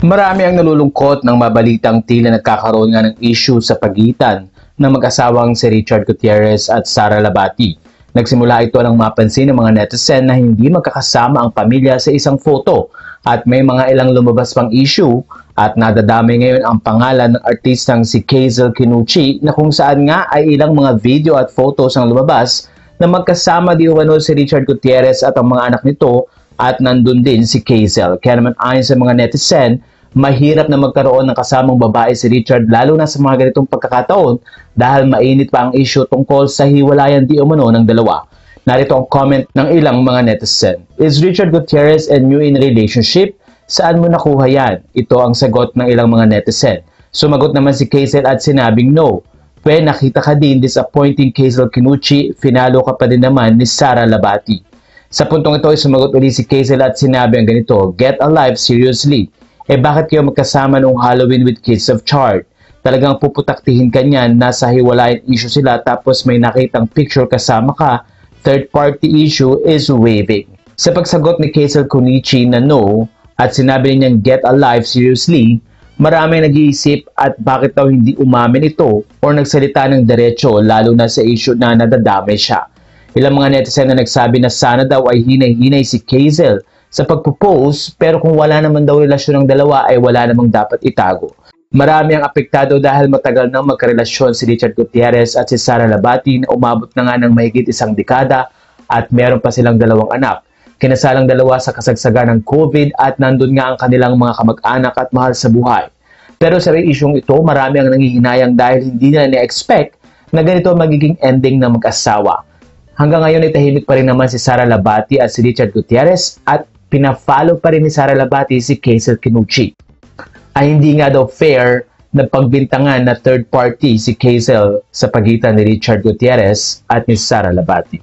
Marami ang nalulungkot ng mabalitang tila nagkakaroon nga ng issue sa pagitan ng mag-asawang si Richard Gutierrez at Sara Labati. Nagsimula ito nang mapansin ng mga netizen na hindi magkakasama ang pamilya sa isang photo at may mga ilang lumabas pang issue at nadadamay ngayon ang pangalan ng artistang si Kazel Kinuchi na kung saan nga ay ilang mga video at photos ang lumabas na magkasama di umano si Richard Gutierrez at ang mga anak nito at nandun din si Kazel. Kaya naman ayon sa mga netizen, mahirap na magkaroon ng kasamang babae si Richard lalo na sa mga ganitong pagkakataon dahil mainit pa ang issue tungkol sa hiwalayan di umano ng dalawa. Narito ang comment ng ilang mga netizen. Is Richard Gutierrez and you in a relationship? Saan mo nakuha yan? Ito ang sagot ng ilang mga netizen. Sumagot naman si Kazel at sinabing no. Pwede nakita ka din disappointing Kazel Kinuchi, finalo ka pa din naman ni Sara Labati. Sa puntong ito ay sumagot ulit si Kazel at sinabi ang ganito, get a life seriously. Bakit kayo magkasama noong Halloween with Kids of Chart? Talagang puputaktihin ka niyan, nasa hiwalayan issue sila tapos may nakitang picture kasama ka, third party issue is waving. Sa pagsagot ni Kazel Kinuchi na no at sinabi niyang get a life seriously, maraming nag-iisip at bakit daw hindi umamin ito o nagsalita ng diretso lalo na sa issue na nadadamay siya. Ilang mga netizen na nagsabi na sana daw ay hinay-hinay si Kazel sa pagpo-post pero kung wala naman daw relasyon ng dalawa ay wala namang dapat itago. Marami ang apektado dahil matagal nang magkarelasyon si Richard Gutierrez at si Sara Labati na umabot na nga ng mahigit isang dekada at meron pa silang dalawang anak. Kinasalang dalawa sa kasagsagan ng COVID at nandun nga ang kanilang mga kamag-anak at mahal sa buhay. Pero sa isyong ito, marami ang nangihinayang dahil hindi nila na-expect na ganito magiging ending ng mag-asawa. Hanggang ngayon ay tahimik pa rin naman si Sara Labati at si Richard Gutierrez at pina-follow pa rin ni Sara Labati si Kazel Kinuchi. Ay hindi nga daw fair na pagbintangan na third party si Kazel sa pagitan ni Richard Gutierrez at ni Sara Labati.